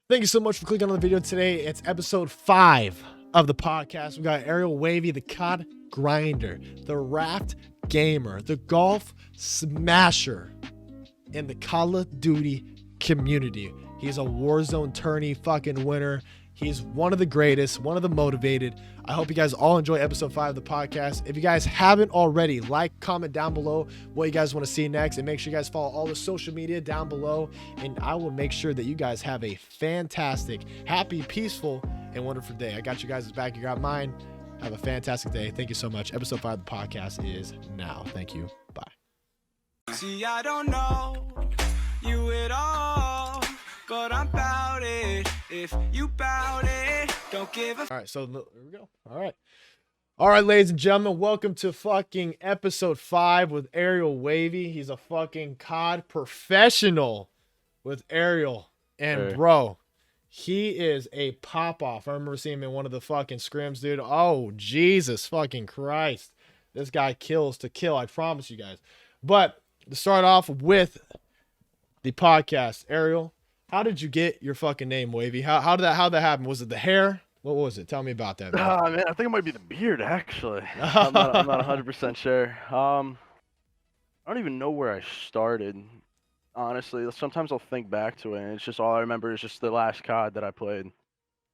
Thank you so much for clicking on the video today. It's episode 5 of the podcast. We got Ariel Wavy, the COD grinder, the raft gamer, the golf smasher in the Call of Duty community. He's a Warzone tourney fucking winner. He's one of the greatest, one of the motivated. I hope you guys all enjoy episode 5 of the podcast. If you guys haven't already, like, comment down below what you guys want to see next, and make sure you guys follow all the social media down below, and I will make sure that you guys have a fantastic, happy, peaceful, and wonderful day. I got you guys' back. You got mine. Have a fantastic day. Thank you so much. Episode 5 of the podcast is now. Thank you. Bye. See, I don't know you at all, but I'm about it. If you bout it, don't give a All right, so here we go. All right, ladies and gentlemen, welcome to fucking episode 5 with Ariel Wavy. He's a fucking COD professional with Ariel. And Hey. bro, he is a pop-off. I remember seeing him in one of the fucking scrims, dude. Oh, Jesus fucking Christ. This guy kills to kill, I promise you guys. But to start off with the podcast, Ariel, how did you get your fucking name, Wavy? How did that happen? Was it the hair? What was it? Tell me about that, man. Man, I think it might be the beard, actually. I'm not 100% sure. I don't even know where I started, honestly. Sometimes I'll think back to it, and it's just all I remember is just the last COD that I played.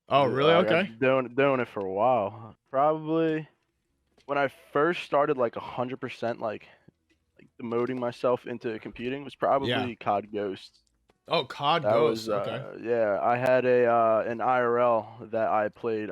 Oh, really? I've Okay. been doing it for a while. Probably when I first started, like 100%, like demoting myself into computing was probably Yeah. COD Ghosts. Oh, COD That Ghost. was Okay. yeah. I had an IRL that I played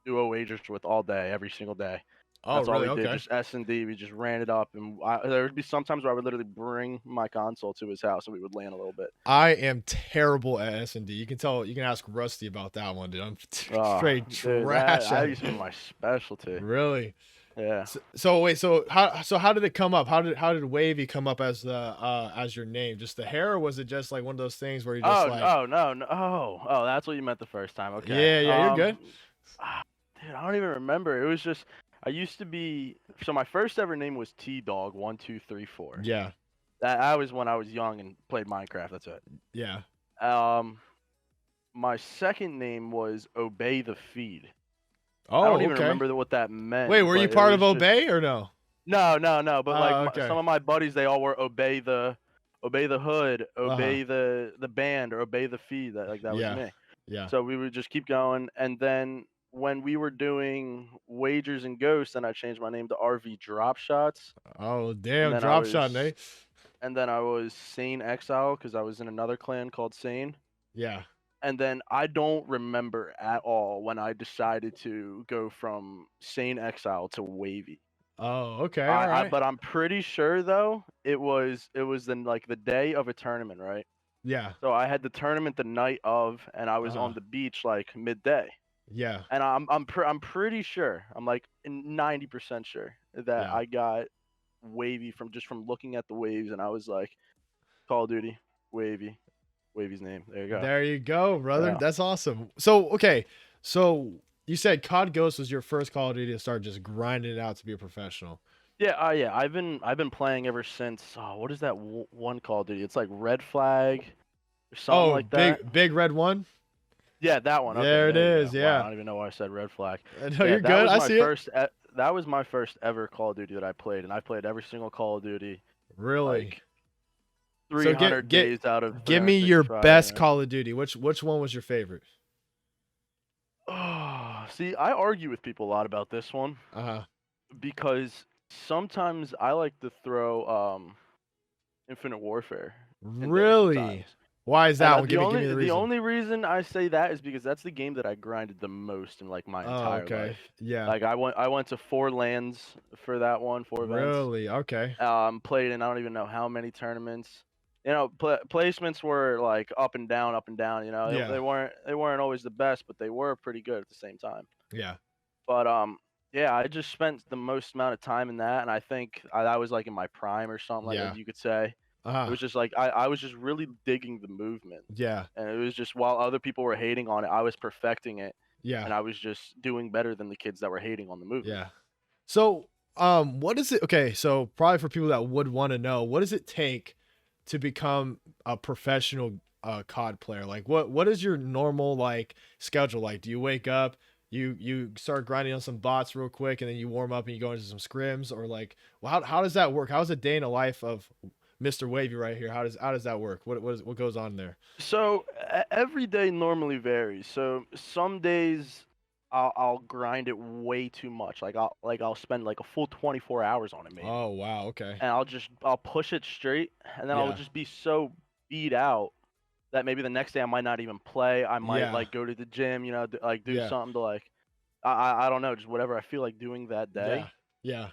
duo wagers with all day, every single day. Oh, That's really? all we did, Okay. just S&D. We just ran it up, and there would be sometimes where I would literally bring my console to his house, and we would land a little bit. I am terrible at S&D. You can tell. You can ask Rusty about that one, dude. I'm straight Dude, trash. that at used to be it. my specialty. Really? Yeah. So wait. So how did it come up? How did Wavy come up as the as your name? Just the hair, or was it just like one of those things where you just like? No. That's what you meant the first time. Okay. Yeah, you're good. Dude, I don't even remember. It was just I used to be. So my first ever name was T-Dog1234. Yeah. That was when I was young and played Minecraft. That's it. Yeah. My second name was Obey the Feed. Oh, I don't even okay. remember what that meant. Wait, were you but it part of was just- Obey or no? No. But like okay. some of my buddies, they all were Obey the Hood, Obey the band, or Obey the Feed. That was Yeah. me. Yeah. So we would just keep going, and then when we were doing Wagers and Ghosts, then I changed my name to RV Drop Shots, Oh, damn. then I Drop shot, was- Nate. and then I was Sane Exile because I was in another clan called Sane. Yeah. And then I don't remember at all when I decided to go from Sane Exile to Wavy. Oh, okay. All right. But I'm pretty sure though it was then like the day of a tournament, right? Yeah. So I had the tournament the night of, and I was on the beach like midday. Yeah. And I'm pretty sure, I'm like 90% sure that Yeah. I got Wavy from looking at the waves, and I was like, Call of Duty, Wavy's name. There you go. There you go, brother. Yeah. That's awesome. So, okay. So you said COD Ghost was your first Call of Duty to start just grinding it out to be a professional. Yeah, yeah. I've been playing ever since. What is that one Call of Duty? It's like Red Flag or something like that. Big Red One. Yeah, that one. Okay, There it you is, go. Wow, yeah. I don't even know why I said Red Flag. No, Yeah, you're that good. was I my see it. first that was my first ever Call of Duty that I played, and I played every single Call of Duty. Really? Like So 300 days out of. Give me your 365, best yeah. Call of Duty. Which one was your favorite? Oh, see, I argue with people a lot about this one Uh-huh. because sometimes I like to throw Infinite Warfare. in there Really? sometimes. Why is And, that one? Give me the the reason. only reason I say that is because that's the game that I grinded the most in like my Oh, entire okay. life. Yeah. Like I went to 4 lands for that one, 4 events. Really? Okay. Played in I don't even know how many tournaments. You know, placements were like up and down. You know, Yeah. they weren't always the best, but they were pretty good at the same time. Yeah. But yeah, I just spent the most amount of time in that, and I think that was like in my prime or something like Yeah. that, you could say. It Uh-huh. was just like I was just really digging the movement, Yeah. and it was just while other people were hating on it, I was perfecting it, Yeah. and I was just doing better than the kids that were hating on the movement. Yeah. So, what is it? Okay, so probably for people that would want to know, what does it take to become a professional COD player? Like what is your normal like schedule like? Do you wake up, you start grinding on some bots real quick, and then you warm up and you go into some scrims, or like well, how does that work? How's a day in the life of Mr. Wavy right here? How does that work? What goes on there? So every day normally varies. So some days I'll grind it way too much. I'll spend like a full 24 hours on it maybe. Oh wow, okay. And I'll push it straight, and then I'll Yeah. just be so beat out that maybe the next day I might not even play. I might Yeah. like go to the gym, like do Yeah. something to like I don't know, just whatever I feel like doing that Yeah. day. Yeah.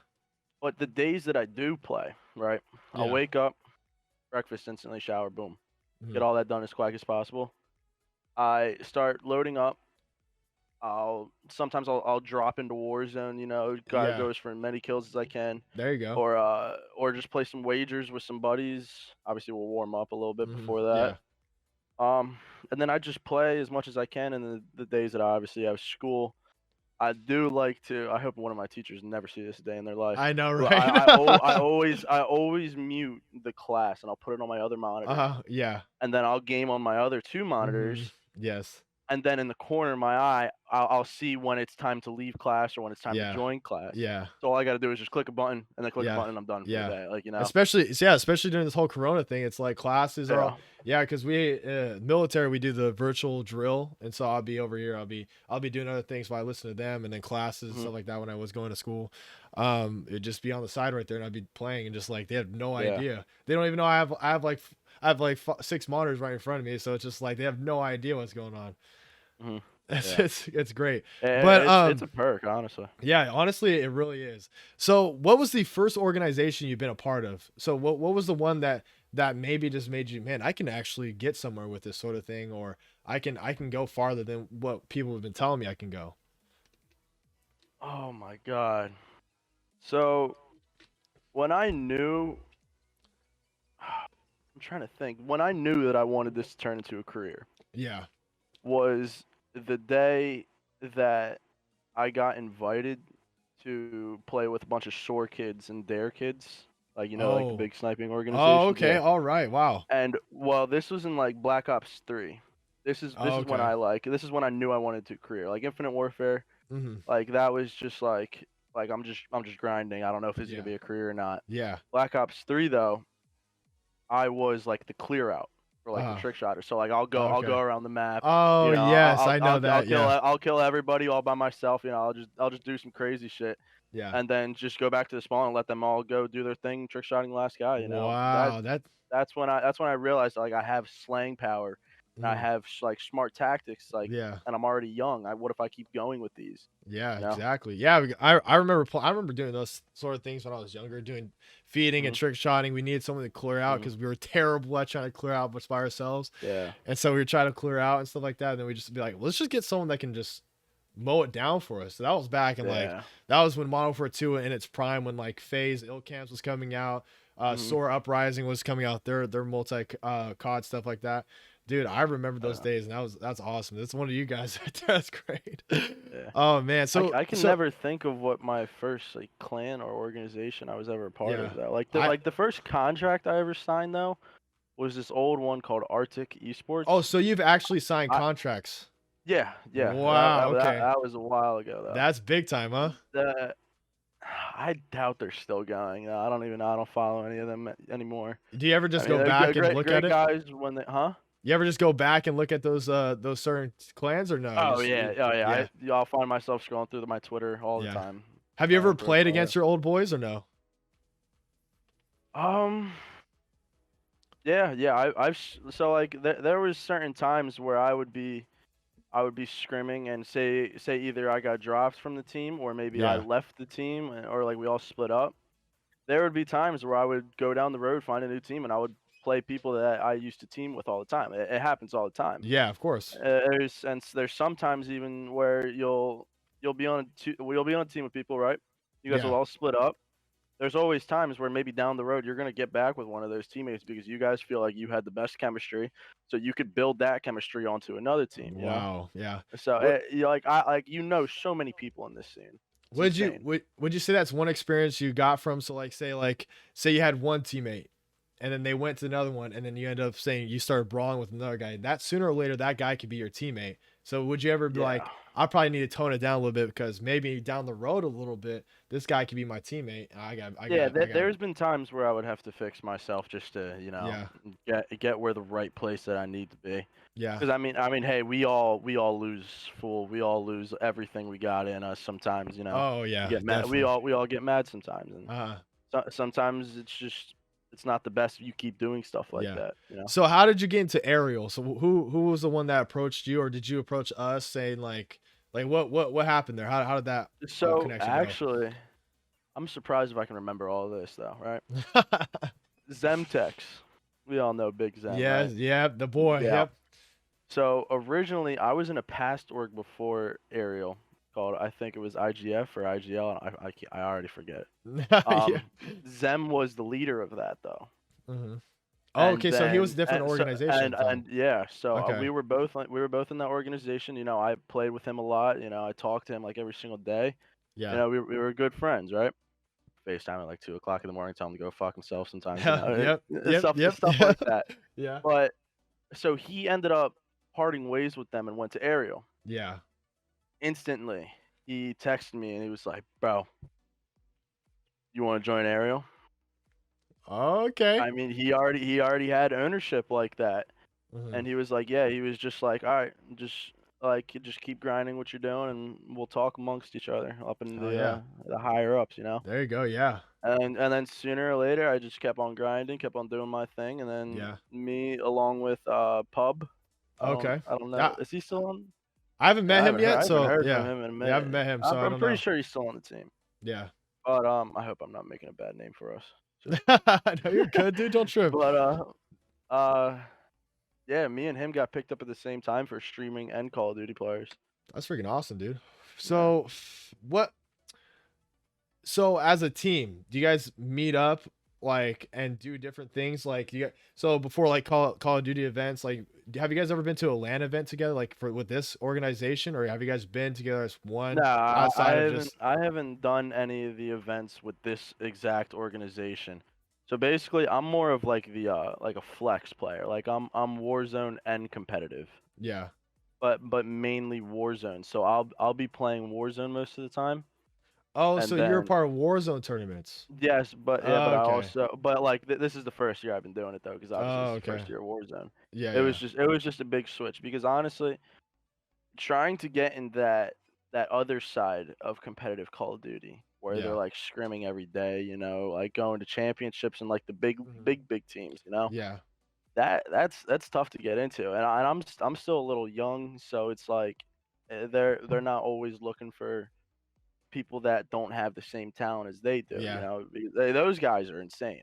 But the days that I do play, right? I'll Yeah. wake up, breakfast, instantly shower, boom. Get Mhm. all that done as quick as possible. I start loading up. I'll drop into Warzone, gotta Yeah. go for as many kills as I can. There you go. Or just play some wagers with some buddies. Obviously we'll warm up a little bit before that. Yeah. And then I just play as much as I can in the days that I obviously have school. I do like to. I hope one of my teachers never see this day in their life. I know, But right? I always mute the class and I'll put it on my other monitor, Yeah. and then I'll game on my other two monitors. Mhm. Yes. And then in the corner of my eye, I'll see when it's time to leave class or when it's time Yeah. to join class. Yeah. So all I got to do is just click a button and then click Yeah. a button and I'm done for Yeah. the day. Like, Especially during this whole Corona thing, it's like classes are Yeah. all, yeah, because we military we do the virtual drill, and so I'll be over here. I'll be doing other things while I listen to them, and then classes and Mhm. stuff like that when I was going to school. It'd just be on the side right there, and I'd be playing, and just like they have no Yeah. idea. They don't even know I have like 6 monitors right in front of me, so it's just like they have no idea what's going on. Mhm. It's Yeah. it's great. Yeah, But it's a perk, honestly. yeah, honestly, it really is. So, what was the first organization you've been a part of? So, what was the one that maybe just made you, man, I can actually get somewhere with this sort of thing, or I can go farther than what people have been telling me I can go. Oh my God. So when I knew, I'm trying to think, when I knew that I wanted this to turn into a career Yeah. was the day that I got invited to play with a bunch of SOAR kids and DARE kids, like like the Oh. big sniping Oh, organizations. okay. Yeah. All right. Wow. And well, this was in like Black Ops 3. This is Oh, when okay. this is when I knew I wanted to career. Like Infinite Warfare, Hmm. like that was just like I'm just grinding. I don't know if this is Yeah. gonna be a career or not. Yeah. Black Ops 3 though, I was like the clear out for like the Uh-huh. trick shotter. So like I'll go Okay. around the map. Oh, yes, I know that. Yeah. I'll kill everybody all by myself. I'll just do some crazy shit, Yeah. and then just go back to the spawn and let them all go do their thing, trick shotting the last guy. Wow. That's when I realized like I have slang power and I Mhm. have like smart tactics. Like, Yeah. and I'm already young. What if I keep going with these? Yeah, You know? exactly. Yeah, I remember doing those sort of things when I was younger, doing feeding and Mhm. trick shotting. We needed someone to clear out Mhm. because we were terrible at trying to clear out just by ourselves. Yeah. And so we were trying to clear out and stuff like that. And then we just be like, let's just get someone that can just mow it down for us. So that was back in like Yeah. that was when Modern Warfare 2 in its prime, when like Phase Ill Camps was coming out, Mhm. SOAR Uprising was coming out, their multi COD stuff like that. Dude, I remember those Yeah. days, and that's awesome. That's one of you guys right there. That's great. Yeah. Oh man. So I can so, never think of what my first like clan or organization I was ever a part Yeah. of. Though. I- Like the first contract I ever signed though was this old one called Arctic Esports. Oh, so you've actually signed I- contracts. yeah. Wow, okay. That was a while ago though. That's big time, huh? The- I doubt they're still going. I don't even know. I don't follow any of them anymore. Do you ever just I mean, go they're back and great, look great at it? guys when they, huh? You ever just go back and look at those certain clans, or no? Oh Just- yeah, oh yeah. I'll find myself scrolling through my Twitter all Yeah. the time. Have you ever for played fire. against your old boys or no? Yeah. So like there was certain times where I would be scrimming and say either I got dropped from the team or maybe I Yeah. left the team or like we all split up. There would be times where I would go down the road, find a new team, and I would play people that I used to team with all the time. It happens all the time. Yeah, of course. There's sometimes even where you'll be on a team with people, right? You guys Yeah. will all split up. There's always times where maybe down the road you're gonna get back with one of those teammates because you guys feel like you had the best chemistry, so you could build that chemistry onto another team. You know? Wow. Yeah. So What- so many people in this scene. It's Would you insane. would you say that's one experience you got from, so like say you had one teammate and then they went to another one, and then you end up saying you started brawling with another guy. That sooner or later, that guy could be your teammate. So would you ever be like, Yeah. I probably need to tone it down a little bit because maybe down the road a little bit, this guy could be my teammate. Yeah, there's been times where I would have to fix myself just to, get where the right place that I need to be. yeah, Because I mean, hey, we all lose everything we got in us sometimes. oh We yeah, get mad. definitely. We all get mad sometimes, and sometimes it's not the best if you keep doing stuff like Yeah. that. So how did you get into aerial? So who was the one that approached you, or did you approach us saying like what happened there? How did that So connection actually, I'm surprised if I can remember all this though, right? go? Zemtex. We all know Big Zem, Yeah, right? yeah, the boy. Yeah. Yep. So originally, I was in a past org before Aerial called, I think it was IGF or IGL. I already forget. Yeah. Zem was the leader of that though. Mhm. Oh, And okay. So he was a then different organization. and yeah, so Okay. we were both in that organization. I played with him a lot. I talked to him like every single day. Yeah. We were good friends, right? FaceTime at like 2 o'clock in the morning, tell him to go fuck himself sometimes. Yep. Stuff like that. Yeah. But so he ended up parting ways with them and went to Aerial. Yeah. Instantly, he texted me and he was like, "Bro, you want to join Aerial?" Okay. I mean, he already had ownership like that, Mhm. and he was like, "Yeah," he was just like, "All right, just keep grinding what you're doing, and we'll talk amongst each other up in Oh yeah. the higher ups." There you go. Yeah. And then sooner or later, I just kept on grinding, kept on doing my thing, and then Yeah. me along with Pub. Okay. I don't know. Yeah. Is he still on? I haven't met him I yet, haven't so heard yeah. from him in a Yeah, I haven't minute. met him, so I I'm don't pretty know. sure he's still on the team. Yeah. But I hope I'm not making a bad name for us. No, you're good, dude. Don't trip. But yeah, me and him got picked up at the same time for streaming and Call of Duty players. That's freaking awesome, dude. Yeah. So what? So as a team, do you guys meet up like and do different things? Like so before like Call of Duty events, like have you guys ever been to a LAN event together, like with this organization, or have you guys been together as one No, I outside of haven't. just? I haven't done any of the events with this exact organization. So basically, I'm more of like like a flex player. Like I'm Warzone and competitive, Yeah. but mainly Warzone. So I'll be playing Warzone most of the time. Oh, And so you're a then part of Warzone tournaments. yes, but I Okay. also like this is the first year I've been doing it though, because obviously Oh, it's the okay. first year of Warzone. Yeah, It was yeah. just a big switch because honestly, trying to get in that other side of competitive Call of Duty where Yeah. they're like scrimming every day, like going to championships and like the Mhm. big teams, Yeah. that's tough to get into, and I'm still a little young, so it's like they're not always looking for people that don't have the same talent as they do, Yeah. because those guys are insane.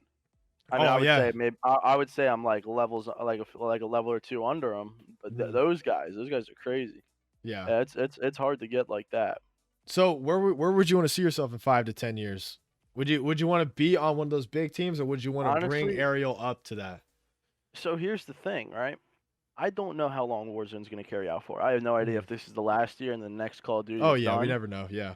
I mean, Oh, yeah. I would say I'm like levels like a level or two under them, but Mhm. those guys are crazy. Yeah. Yeah, it's hard to get like that. So where would you want to see yourself in 5 to 10 years? Would you want to be on one of those big teams, or would you want to bring Honestly, Ariel up to that? so here's the thing, right? I don't know how long Warzone's going to carry out for. I have no idea Mhm. if this is the last year and the next Call of Duty Oh is yeah, we done, never know. Yeah.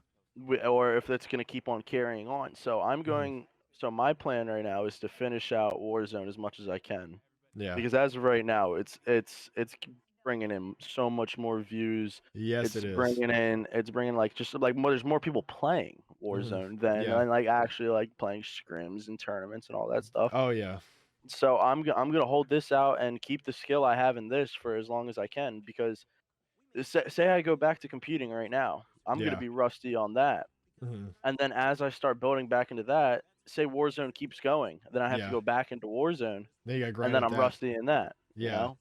or if it's going to keep on carrying on. So Mhm. So my plan right now is to finish out Warzone as much as I can, Yeah. because as of right now, it's bringing in so much more views. Yes, it is. It's bringing like just like more, there's more people playing Mhm. Warzone than Yeah. like actually like playing scrims and tournaments and all that stuff. Oh yeah. So I'm gonna hold this out and keep the skill I have in this for as long as I can, because say I go back to competing right now, I'm gonna Yeah. be rusty on that, Mhm. and then as I start building back into that, say Warzone keeps going, then I have to Yeah. go back into Warzone, Then you got to and grind then with I'm that. rusty in that, you Yeah. know.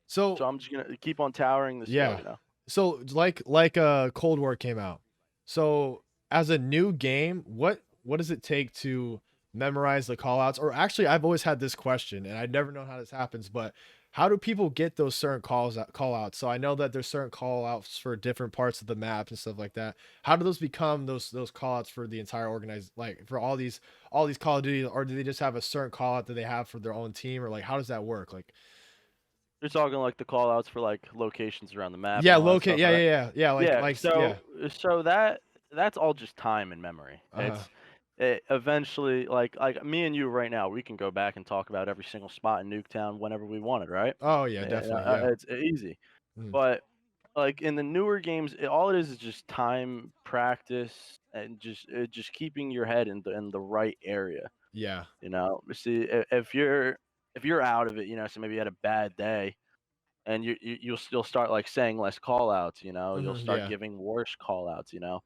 So So I'm just gonna keep on towering the skill, yeah. So like Cold War came out. So as a new game, what does it take to memorize the call outs? Or actually, I've always had this question and I never know how this happens, but how do people get those certain call outs? So I know that there's certain call outs for different parts of the map and stuff like that. How do those become those call outs for the entire organized, like for all these Call of Duty, or do they just have a certain call out that they have for their own team, or like how does that work? Like You're talking like the call outs for like locations around the map yeah, and all that locate stuff, yeah, right? yeah, yeah. Yeah, Yeah, yeah. so that's all just time and memory. Uh-huh. eventually, like me and you right now, we can go back and talk about every single spot in Nuketown whenever we wanted, right? Oh yeah, definitely. Yeah. It's easy. Mm. But like in the newer games, all it is just time, practice, and just keeping your head in the right area. Yeah. You know, see if you're out of it, you know, so maybe you had a bad day, and you'll still start like saying less call outs. You know, you'll start Yeah. giving worse call outs. You know,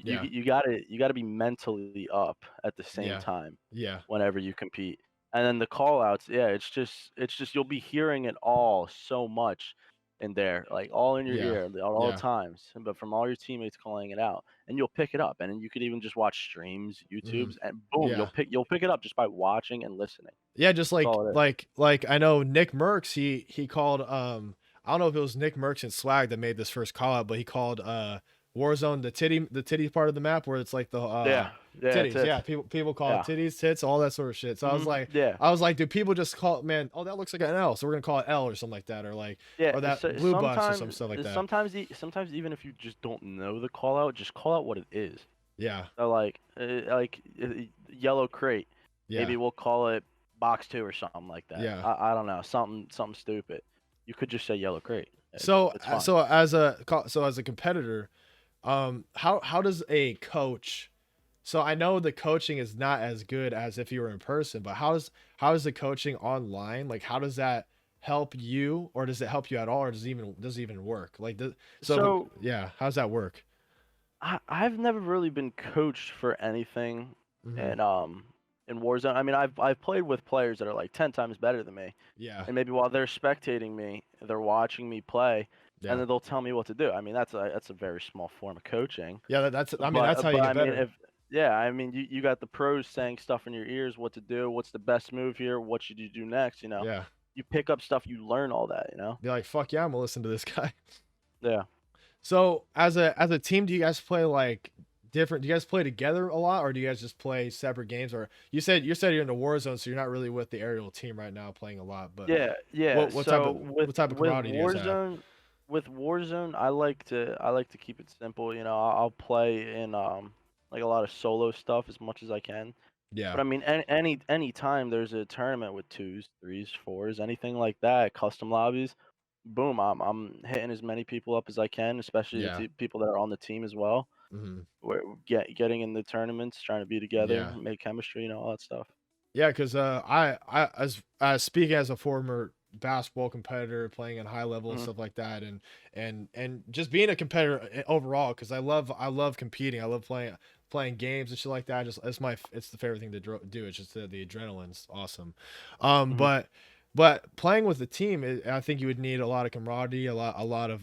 Yeah. you gotta be mentally up at the same Yeah. time Yeah. whenever you compete. And then the call outs, yeah, it's just you'll be hearing it all so much in there, like all in your Yeah. ear at all Yeah. times, but from all your teammates calling it out. And you'll pick it up. And then you could even just watch streams, Hmm. YouTubes, and boom, Yeah. you'll pick it up just by watching and listening. Yeah, just That's all it is. like I know Nick Merckx, he called I don't know if it was Nick Merckx and Swag that made this first call out, but he called Warzone the titty part of the map where it's like the Yeah. Yeah, titties. tits. Yeah, people call Yeah. it titties, tits, all that sort of shit. So Yeah. I was like, do people just call it, man, oh that looks like an L, so we're gonna call it L or something like that, or like Yeah, or that so blue bucks or some stuff like that. sometimes even if you just don't know the call out, just call out what it is. Yeah, So yellow crate. yeah, Maybe we'll call it box 2 or something like that. yeah. I don't know, something stupid. You could just say yellow crate. So It's fine. so as a competitor, how does a coach? So I know the coaching is not as good as if you were in person, but how does the coaching online, like how does that help you, or does it help you at all, or does it even work? Like So yeah, how does that work? I've never really been coached for anything, Hmm. and in Warzone. I mean, I've played with players that are like 10 times better than me, Yeah, and maybe while they're spectating me, they're watching me play, and yeah, then they'll tell me what to do. I mean, that's a very small form of coaching. yeah. That's I mean that's how you But get I mean, better. I mean, you got the pros saying stuff in your ears, what to do, what's the best move here, what should you do next, you know? Yeah, You pick up stuff, you learn all that, you know? be like fuck yeah, I'm gonna listen to this guy. Yeah. So as a team, do you guys play like different? Do you guys play together a lot, or do you guys just play separate games? Or you said you're in the war zone, so you're not really with the aerial team right now playing a lot. But Yeah, yeah. what So what type of camaraderie do you guys have? With Warzone, I like to keep it simple, you know. I'll play in like a lot of solo stuff as much as I can. Yeah, But I mean, any time there's a tournament with twos, threes, fours, anything like that, custom lobbies, boom, I'm hitting as many people up as I can, especially the yeah, people that are on the team as well. hmm, We're getting in the tournaments, trying to be together, yeah, make chemistry, you know, all that stuff. yeah. Because I as speaking as a former basketball competitor, playing at high level and Hmm. stuff like that, and just being a competitor overall, because I love competing. I love playing games and shit like that. Just it's the favorite thing to do. It's just the adrenaline's awesome. Hmm. But playing with the team, I think you would need a lot of camaraderie, a lot of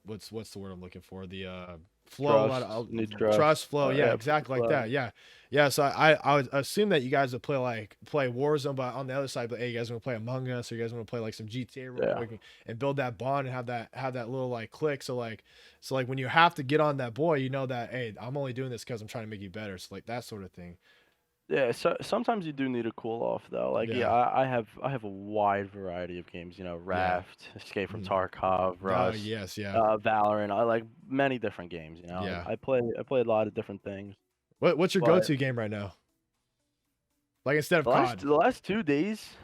what's the word I'm looking for? The flow, a lot of Need trust trust. flow. Yeah, Yeah, exactly like flow. that. Yeah, yeah. So I would assume that you guys would play Warzone, but on the other side, but hey, you guys want to play Among Us, or you guys want to play like some GTA real Yeah. quick and build that bond and have that little like click. So like when you have to get on that boy, you know that hey, I'm only doing this because I'm trying to make you better. So like that sort of thing. Yeah, so sometimes you do need a cool off though. Like, yeah, Yeah, I have a wide variety of games. You know, yeah. Raft, Escape from Mhm. Tarkov, Oh Rust, yes, yeah, Valorant. I like many different games. You know, yeah. I play a lot of different things. What's your But go-to game right now? Like instead of COD? the last 2 days,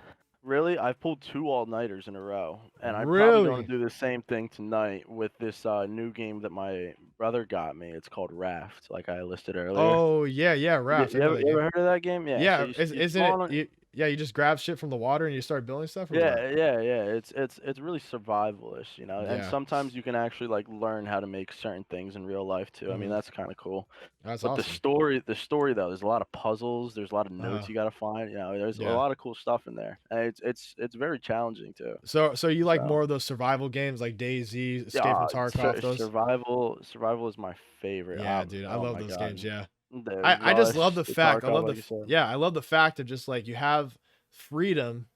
really, I've pulled 2 all-nighters in a row, and I'm probably going Really? to do the same thing tonight with this new game that my brother got me. It's called Raft, like I listed earlier. Oh yeah, yeah, Raft. I know that You game. ever heard of that game? Yeah. So Yeah, you isn't spawn it? on. Yeah, you just grab shit from the water and you start building stuff, or what? Yeah. It's really survivalish, you know. And Yeah, sometimes you can actually like learn how to make certain things in real life too. I mean, hmm, that's kind of cool. that's But awesome. the story though, there's a lot of puzzles. There's a lot of Uh, notes you gotta find. You know, there's a yeah. lot of cool stuff in there, and it's very challenging too. So you like So more of those survival games like DayZ, yeah, Escape from Tarkov, those? survival is my favorite. Yeah, dude, I Oh love my those god, games. Yeah, the I just love Rush, the the fact. I Tarkov, love like you said. yeah, I love the fact of just like you have freedom,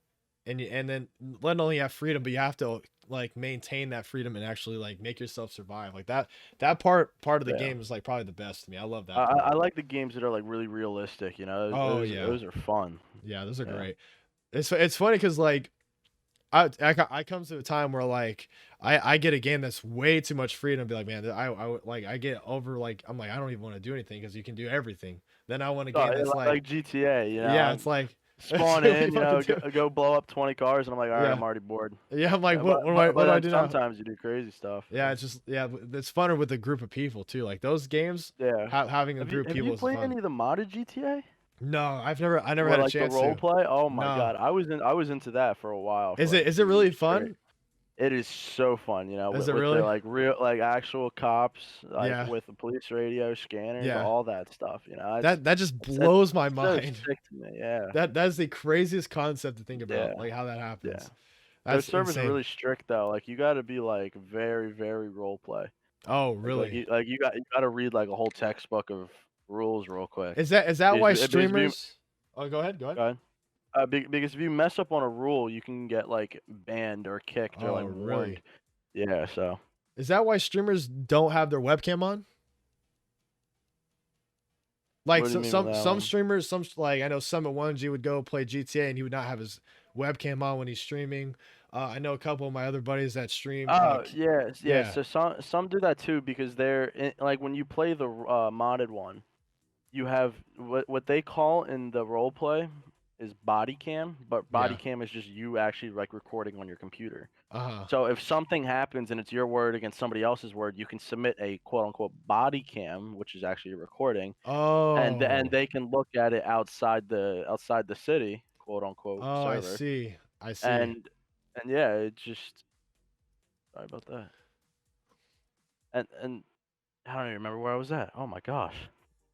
and then not only have freedom, but you have to like maintain that freedom and actually like make yourself survive. Like that part of the Yeah. game is like probably the best to me. I love I, that I part. I like the games that are like really realistic. You know, Oh yeah, those are fun. yeah, those are Yeah. great. It's funny because like I come to a time where like I get a game that's way too much freedom and be like, man, like I get over like I'm like I don't even want to do anything because you can do everything. Then I want a game that's Like GTA, you know, yeah, I'm it's like spawn what in, you fucking do. go blow up 20 cars, and I'm like, all right, Yeah, I'm already bored. yeah. I'm like, Yeah, what do I then do now? sometimes you do crazy stuff. Yeah, it's just it's funner with a group of people too. Like those games, Yeah. having a group of Have people you is played fun. any of the modded GTA? No, I never Or had a like the chance role to. play? Oh my No, god, I was into that for a while, for like is it 2 really weeks straight. fun? It is so fun, you know, Is it with the really? like real like actual cops, like Yeah, with the police radio scanners, yeah. all that stuff. You know, That just it's blows my so mind. sick to me. Yeah, That is the craziest concept to think about, yeah, like how that yeah. happens. Those That's servers are insane. really strict though. Like you got to be like very role play. Oh, really? You got to read like a whole textbook of rules real quick. Is that why Because if you, streamers? Oh, go ahead. Go ahead. go ahead. Because if you mess up on a rule, you can get like banned or kicked or Oh, like warned. really? Yeah, so. Is that why streamers don't have their webcam on? Like What do you mean with that some one? streamers, some like I know Summit One G would go play GTA and he would not have his webcam on when he's streaming. I know a couple of my other buddies that stream. Oh, yes, yeah. Yeah, So some do that too because like when you play the modded one, you have what they call in the role play is body cam, but body yeah. cam is just you actually like recording on your computer. Uh-huh. So if something happens and it's your word against somebody else's word, you can submit a quote unquote body cam, which is actually a recording, and Oh. they can look at it outside the city, quote unquote Oh, I server, see. I see. and yeah, it just sorry about that. And I don't even remember where I was at. Oh my gosh.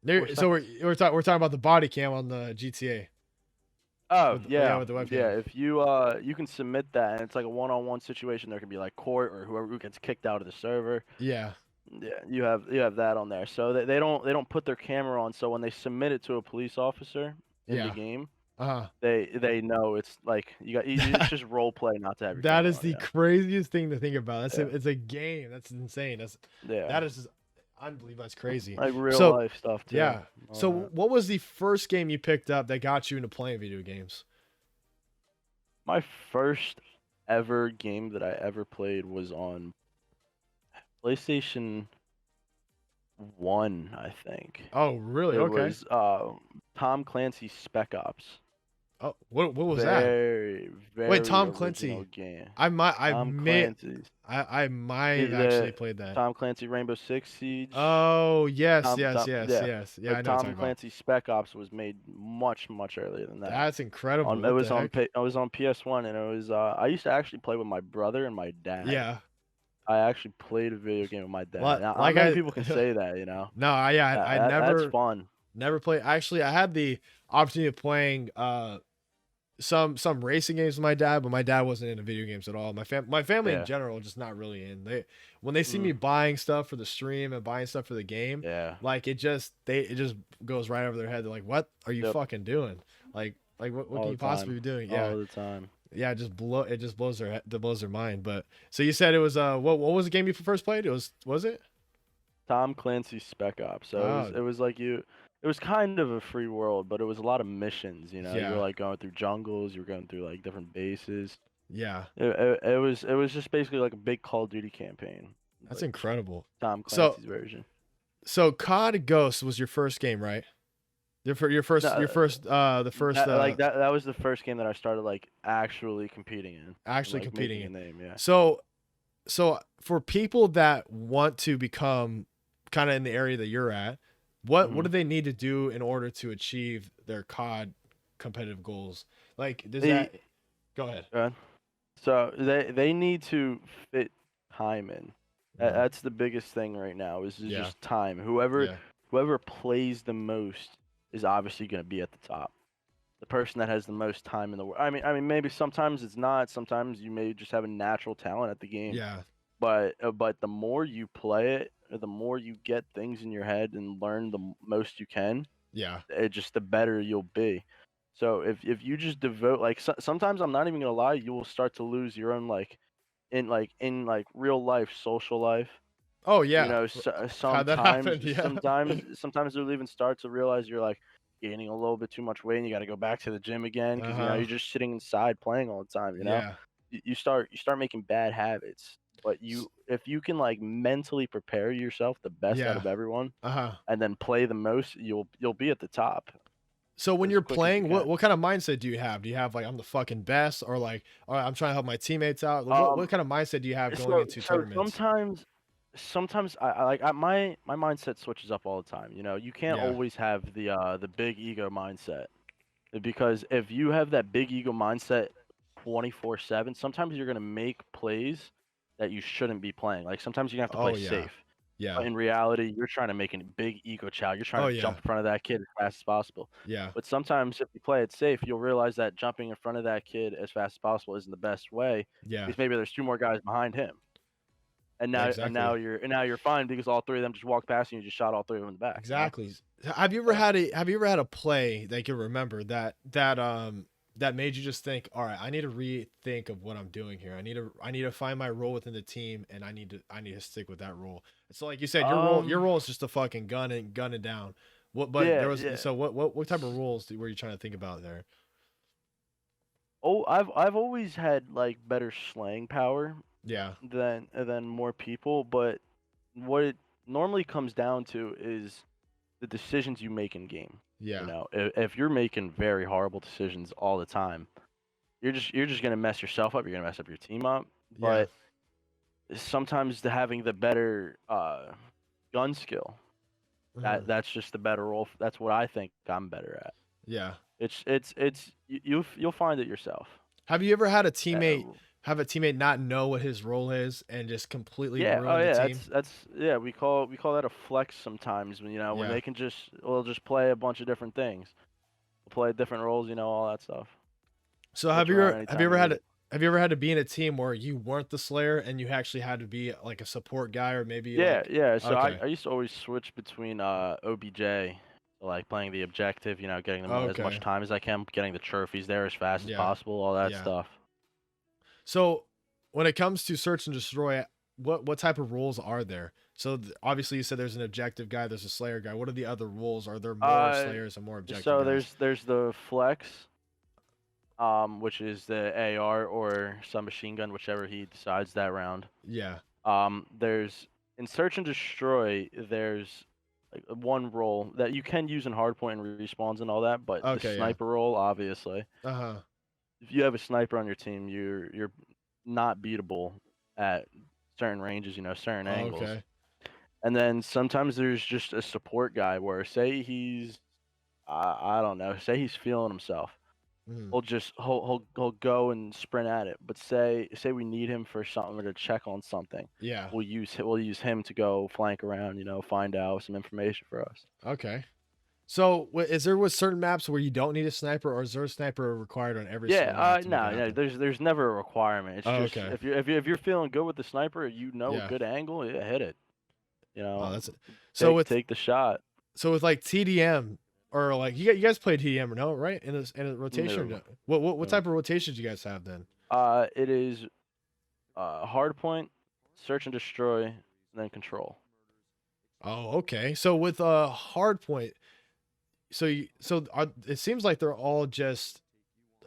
There, 4 so seconds. we're talking about the body cam on the GTA Oh, with yeah. with the Yeah, webcam. if you you can submit that and it's like a one-on-one situation, there can be like court or whoever who gets kicked out of the server. Yeah. Yeah, you have that on there. So they don't put their camera on, so when they submit it to a police officer in the Yeah. game, Uh-huh. they know it's like it's just role play not to have your That camera is on, the yeah. craziest thing to think about. Yeah. It's a game. That's insane. Yeah. That is just unbelievable. That's crazy. Like real So, life stuff too. yeah. All So that. what was the first game you picked up that got you into playing video games? My first ever game that I ever played was on PlayStation 1, I think. Oh, really? It Okay. was Tom Clancy's Spec Ops. Oh, what was that? Very, Wait, very Tom original Clancy. game. I might Tom Clancy's. I might have The actually played that. Tom Clancy Rainbow Six Siege. Oh, yes, Tom, yes, Tom, yes, yeah. yes. Yeah, But I know what you're Tom talking about. Clancy Spec Ops was made much earlier than that. That's incredible. It What was the on heck? it was on PS1 and it was I used to actually play with my brother and my dad. Yeah. I actually played a video game with my dad. Like, Now, like not many I people can say that, you know. No, I That's never fun. never played. Actually, I had the opportunity of playing some racing games with my dad, but my dad wasn't into video games at all. My family in Yeah. general just not really in. When they see me Mm. buying stuff for the stream and buying stuff for the game, Yeah. like it just goes right over their head. They're like, "What are you Yep. fucking doing? Like what All can the you possibly be time. doing?" Yeah. All the time. Yeah, it just blows their mind. But so you said it was what was the game you first played? Was it? Tom Clancy's Spec Ops. So Oh, it was like it was kind of a free world, but it was a lot of missions, you know. You were yeah. like going through jungles, you were going through like different bases. Yeah. It was just basically like a big Call of Duty campaign. That's Like incredible. Tom So Clancy's version. so COD Ghost was your first game, right? Your first No, your first the first that was the first game that I started like actually competing in. actually Like competing making in. a name, yeah. So for people that want to become kind of in the area that you're at, what Mhm. do they need to do in order to achieve their COD competitive goals? Like does They- that go ahead. Go ahead. So they need to fit time in. Mhm. That's the biggest thing right now is Yeah. just time. Yeah. Whoever plays the most is obviously going to be at the top. The person that has the most time in the world. I mean maybe sometimes it's not. Sometimes you may just have a natural talent at the game. Yeah. But the more you play it, or the more you get things in your head and learn the most you can, Yeah. it just the better you'll be. So if you just devote like sometimes I'm not even gonna lie, you will start to lose your own in real life social life. Oh You yeah. know, How'd that happen? Yeah. sometimes you'll even start to realize you're like gaining a little bit too much weight and you got to go back to the gym again because you know Uh-huh. you're just sitting inside playing all the time. You know, Yeah. you start making bad habits. But if you can like mentally prepare yourself the best out Yeah. of everyone, Uh-huh. and then play the most, you'll be at the top So when as you're quick as you playing, what can. what kind of mindset do you have? Do you have like I'm the fucking best, or like all right, I'm trying to help my teammates out? Like, what Um, kind of mindset do you have going so into so tournaments? sometimes my mindset switches up all the time. You know, you can't Yeah. always have the big ego mindset, because if you have that big ego mindset 24/7, sometimes you're gonna make plays that you shouldn't be playing. Like sometimes you have to play Oh yeah. safe. Yeah. But in reality, you're trying to make a big ego child. You're trying Oh to yeah. jump in front of that kid as fast as possible. Yeah. But sometimes if you play it safe, you'll realize that jumping in front of that kid as fast as possible isn't the best way, Yeah. because maybe there's two more guys behind him. And Yeah, now exactly. you're fine because all three of them just walked past you and you just shot all three of them in the back, you know? Exactly. Have you ever had a play that you can remember that made you just think, all right, I need to rethink of what I'm doing here. I need to find my role within the team, and I need to stick with that role. So like you said, your role is just to fucking gun it down. What but Yeah, there was yeah. so what type of roles were you trying to think about there? Oh, I've always had like better slang power Yeah. than more people, but what it normally comes down to is the decisions you make in game. You Yeah. know, if you're making very horrible decisions all the time, you're just gonna mess yourself up. You're gonna mess up your team up. Yeah. But sometimes having the better gun skill, Mhm. that's just the better role. That's what I think I'm better at. Yeah. You'll find it yourself. Have you ever had a Uh, teammate have a teammate not know what his role is and just completely Yeah, oh ruin the yeah, team? that's yeah, we call that a flex sometimes when when Yeah. they can just we'll just play a bunch of different things. We'll play different roles, all that stuff. So Switch around have you anytime ever we had need to, it. have you ever had to be in a team where you weren't the Slayer and you actually had to be like a support guy or maybe Yeah, like yeah. So I, okay. I used to always switch between OBJ, like playing the objective, getting them as much Okay. time as I can, getting the trophies there as fast as Yeah. possible, all that Yeah. stuff. So when it comes to search and destroy, what type of rules are there? So obviously you said there's an objective guy, there's a Slayer guy. What are the other rules? Are there more Uh, Slayers and more objective so guys? there's the flex, which is the AR or submachine gun, whichever he decides that round. Yeah. There's in search and destroy. There's like one role that you can use in hardpoint and respawns and all that, but the Okay, yeah. sniper role, obviously, Uh-huh. if you have a sniper on your team, you're not beatable at certain ranges, certain angles. Okay. And then sometimes there's just a support guy where say he's I don't know, say he's feeling himself. Mhm. He'll go and sprint at it. But say we need him for something or to check on something. Yeah. We'll use him to go flank around, find out some information for us. Okay. So, is there with certain maps where you don't need a sniper, or is there a sniper required on every Yeah, single map to make it no, no, happen? there's never a requirement. It's Oh, just okay. if you're feeling good with the sniper, a Yeah. good angle, yeah, hit it. You Oh, know, that's it. So take with take the shot. like TDM or like you guys play TDM or no, right? In a rotation or No, no? What no. type of rotations do you guys have then? It is hard point, search and destroy, and then control. Oh, okay. So with hard point, it seems like they're all just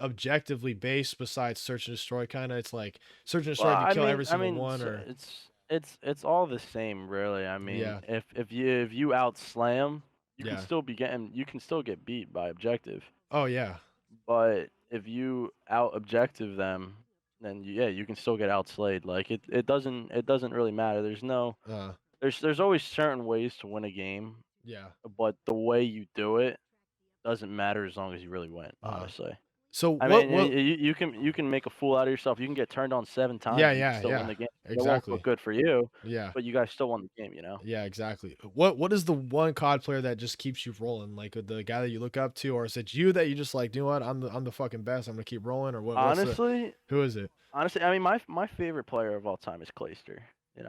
objectively based besides search and destroy kind of. It's like search and Well, destroy if you I kill mean, every I single mean, one or it's all the same, really. I mean, yeah. if you out slam, Yeah. you can still get beat by objective. Oh yeah. But if you out objective them, then yeah, you can still get outslayed. Like it doesn't really matter. There's always certain ways to win a game, Yeah. but the way you do it doesn't matter as long as you really win, Uh honestly. so I what mean, what you can make a fool out of yourself. You can get turned on seven Yeah, times. You can yeah, still win yeah. the game. It won't look Exactly. good for you, Yeah. but you guys still won the game. Yeah, exactly. What is the one COD player that just keeps you rolling? Like the guy that you look up to, or is it you that you just like, you know what, I'm the fucking best. I'm gonna keep rolling, or Honestly, who is it? honestly, I mean, my favorite player of all time is Clayster.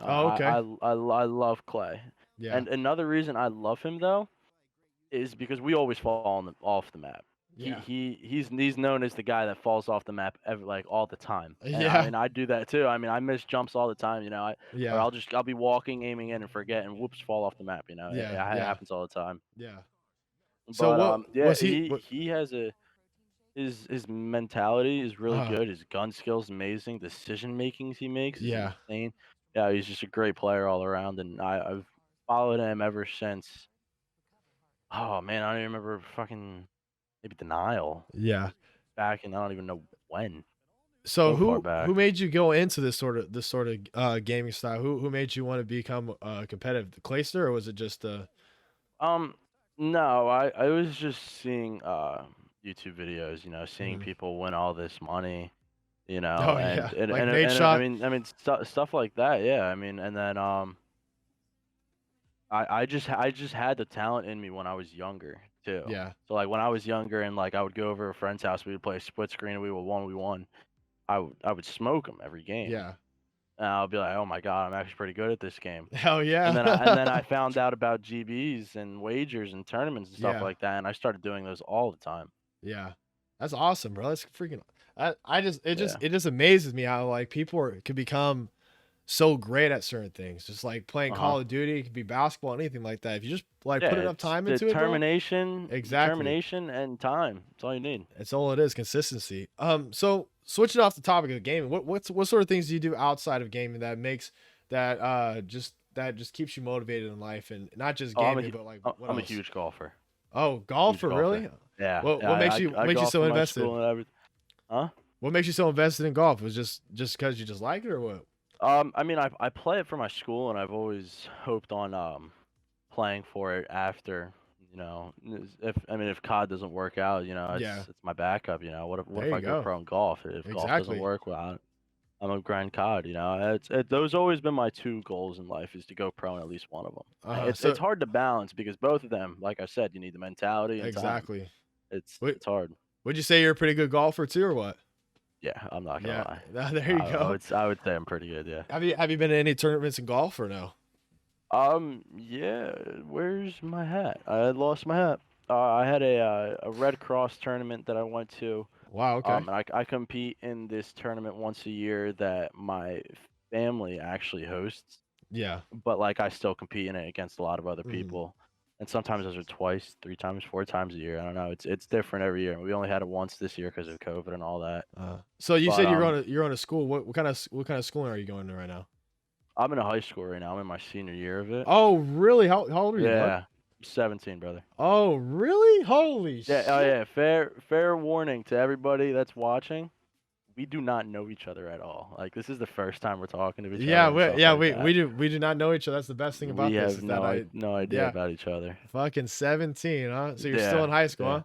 Oh, okay. I love Clay, Yeah. and another reason I love him though is because we always fall off the map. Yeah. He's known as the guy that falls off the map like all the time. And I Yeah. mean I do that too. I mean I miss jumps all the time. Or Yeah. I'll be walking, aiming in, and forget, and whoops, fall off the map. It Yeah. happens all the time. Yeah. So But what yeah, was he he has a his mentality is really Uh, good. His gun skills amazing. Decision makings he makes is yeah, insane. Yeah, he's just a great player all around, and I've followed him ever since. Oh man, I don't even remember fucking maybe Denial yeah. back in I don't even know when. So So far who back. made you go into this sort of gaming style? Who made you want to become competitive? The Clayster, or was it just Um, no, I was just seeing YouTube videos, seeing mhm. people win all this money, Oh and yeah, and like and, Nate and I Shot? mean I mean stuff like that, yeah. I mean, and then I just had the talent in me when I was younger too. Yeah, So like when I was younger and like I would go over to a friend's house, we would play split screen, and we would 1v1. I would smoke them every game, yeah. and I'll be like, oh my god, I'm actually pretty good at this game. Hell And then I yeah, found out about GBs and wagers and tournaments and stuff yeah, like that, and I started doing those all the time. yeah. That's awesome, bro. That's freaking. I just it just Yeah. it just amazes me how like can become so great at certain things. Just like playing Uh huh. Call of Duty, it could be basketball, anything like that. If you just like Yeah, put enough it's time into it, bro. determination, Exactly. determination, and time. That's all you need. It's all it is, consistency. So switching off the topic of gaming, what sort of things do you do outside of gaming that makes that just keeps you motivated in life and not just Oh, gaming, but like what I'm a else? huge golfer. Oh, Huge golfer, golfer. really? Yeah, What yeah. what makes I, you I, what I makes you golf so for my invested? school and everything. Huh? What makes you so invested in golf? Was just because you just like it or what? I mean, I play it for my school, and I've always hoped on playing for it after. If COD doesn't work out, Yeah, it's my backup. What there if you I go go. pro in golf? If golf doesn't Exactly. work, well, I'm a grind COD. Those always been my two goals in life is to go pro in at least one of them. It's So hard to balance because both of them, like I said, you need the mentality and time. exactly. It's Wait, it's hard. would you say you're a pretty good golfer too, or what? Yeah, I'm not gonna Yeah, lie. there you go. I would say I'm pretty good. Yeah. Have you been in any tournaments in golf or no? Yeah. Where's my hat? I lost my hat. I had a Red Cross tournament that I went to. Wow. Okay. And I compete in this tournament once a year that my family actually hosts. Yeah. But like I still compete in it against a lot of other Mhm. people. And sometimes those are twice, 3 times, 4 times a year. I don't know. It's different every year. We only had it once this year because of COVID and all that. So you But said you're going to school. What kind of schooling are you going to right now? I'm in a high school right now. I'm in my senior year of it. Oh, really? How old are you, bud? Yeah, 17, brother. Oh, really? Holy Yeah, oh shit. yeah. Fair warning to everybody that's watching. We do not know each other at all. Like this is the first time we're talking to each Yeah, other and we stuff yeah, like we that. we do we do not know each other. That's the best thing We about this have is that no idea yeah, about each other. fucking 17, huh? So you're still in Yeah, high school, yeah, huh?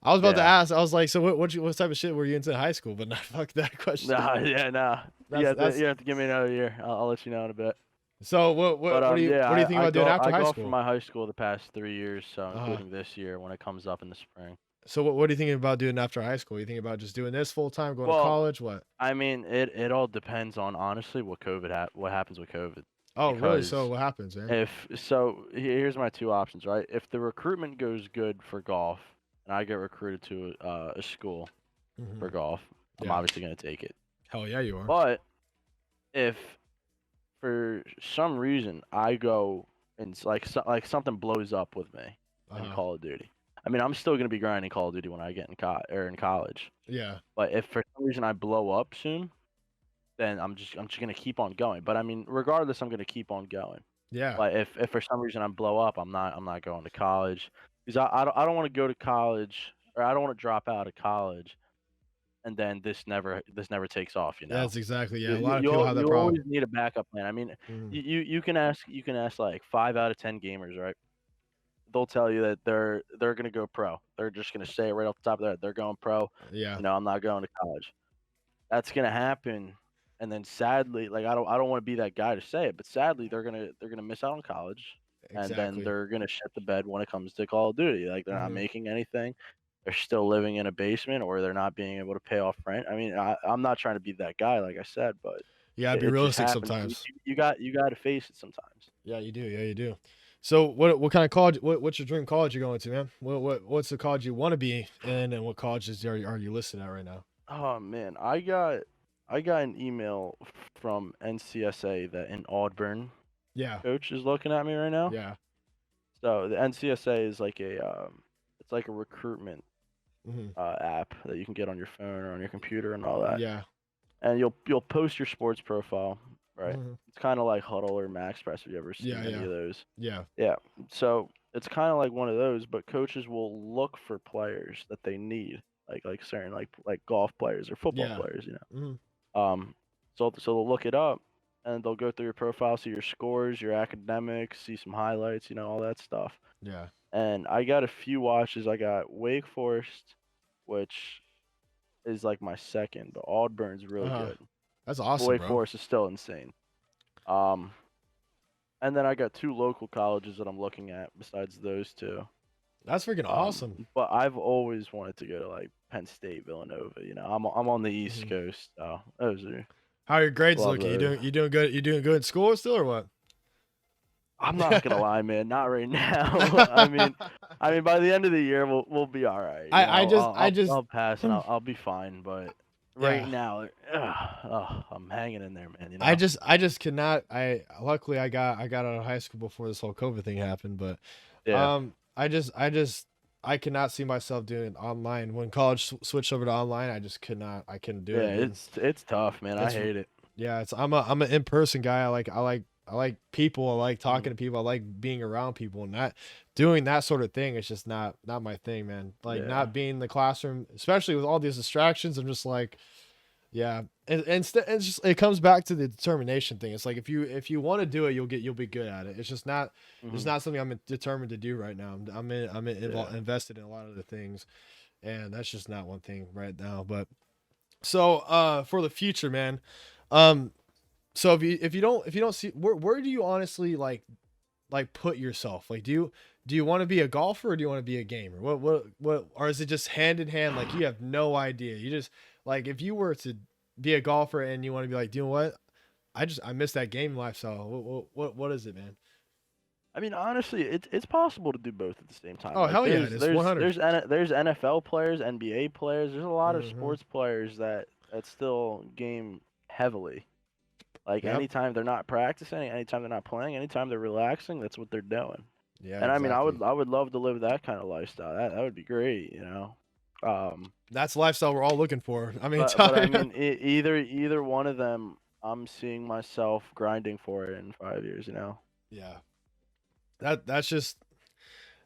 I was about to yeah. ask. I was like, so what type of shit were you into in high school? But not fuck that question. Nah, yeah, nah. That's You that's have to give me another year. I'll let you know in a bit. so what But what what do you yeah, what do you think about doing after I high golf for school? my high school the past 3 years, so Uh, including this year when it comes up in the spring. so what are you thinking about doing after high school? You thinking about just doing this full time, going to Well, college? What? I mean, it all depends on honestly what happens with COVID Oh, really? So because what happens, man? here's my two options, right? If the recruitment goes good for golf and I get recruited to a school Hmm. for golf, I'm Yeah. obviously going to take it. Hell yeah, you are. But if for some reason I go and like something blows up with me in Uh, Call of Duty, I mean, I'm still going to be grinding Call of Duty when I get in college. yeah. But if for some reason I blow up soon, then I'm just gonna keep on going. But I mean, regardless, I'm gonna keep on going. Yeah. But if for some reason I blow up, I'm not going to college because I don't want to go to college or I don't want to drop out of college and then this never takes off. That's exactly. Yeah. You A you lot of you, people al- have that you problem. always need a backup plan. I mean, Mhm. you can ask like 5 out of 10 gamers, right? They'll tell you that they're gonna go pro. They're just gonna say it right off the top of their head. They're going pro. Yeah. I'm not going to college. That's gonna happen, and then sadly, like I don't want to be that guy to say it, but sadly they're gonna miss out on college, and then Exactly. they're gonna shit the bed when it comes to Call of Duty. Like they're not Hmm. making anything. They're still living in a basement, or they're not being able to pay off rent. I mean, I'm not trying to be that guy, like I said, but You gotta be it just realistic happens. You, sometimes. you got you got to face it sometimes. Yeah, you do. Yeah, you do. So what kind of college? What's your dream college you're going to, man? What's the college you want to be in, and what colleges are you listed at right now? Oh man, I got an email from NCSA that an Auburn Yeah. coach is looking at me right now. Yeah. So the NCSA is like it's like a recruitment app that you can get on your phone or on your computer and all that. Yeah. And you'll post your sports profile, right? Mhm. It's kind of like Huddle or MaxPress. Have you ever seen Yeah, any yeah. of those? Yeah. Yeah. So it's kind of like one of those, but coaches will look for players that they need, like certain like golf players or football Yeah. players, Mhm. So they'll look it up and they'll go through your profile, see your scores, your academics, see some highlights, all that stuff. Yeah. And I got a few watches. I got Wake Forest, which is like my second, but Auburn's really Uh-huh. good. That's But awesome, Wake bro. Forest is still insane. Um, and then I got two local colleges that I'm looking at besides those two. That's freaking awesome. But I've always wanted to go to like Penn State, Villanova. I'm on the East Mhm. Coast, so those are How are your grades love looking? those. You doing good? You doing good in school still or what? I'm not gonna lie, man, not right now. I mean, by the end of the year, we'll be all right. I just I'll pass and I'll be fine. But right yeah. now, I'm hanging in there, man. I just cannot. Luckily I got out of high school before this whole COVID thing happened, but Yeah. I cannot see myself doing it online. When college switched over to online, I couldn't do Yeah, it. Man. it's tough, man. I It's hate it. Yeah, I'm an in-person guy. I like people. I like Mm. talking to people. I like being around people, and not doing that sort of thing. It's just not my thing, man. Like Yeah. not being in the classroom, especially with all these distractions. I'm just like, yeah. And it's just it comes back to the determination thing. It's like if you want to do it, you'll be good at it. It's just not it's Mhm. not something I'm determined to do right now. Yeah. Invested in a lot of the things, and that's just not one thing right now. But so for the future, man. Um, so if you don't see where do you honestly like put yourself? Like do you want to be a golfer or do you want to be a gamer? What or is it just hand in hand? Like you have no idea. You just like if you were to be a golfer and you want to be like, you know what? I miss that game lifestyle. What is it, man? I mean, honestly, it's possible to do both at the same time. Oh Like hell yeah, it is 100. there's NFL players, NBA players. There's a lot of Mm-hmm. sports players that still game heavily. Like Yep. anytime they're not practicing, anytime they're not playing, anytime they're relaxing, that's what they're doing. Yeah, And I mean, exactly. I would love to live that kind of lifestyle. That would be great. That's the lifestyle we're all looking for. I mean, But I mean, either one of them, I'm seeing myself grinding for it in 5 years. yeah. That's just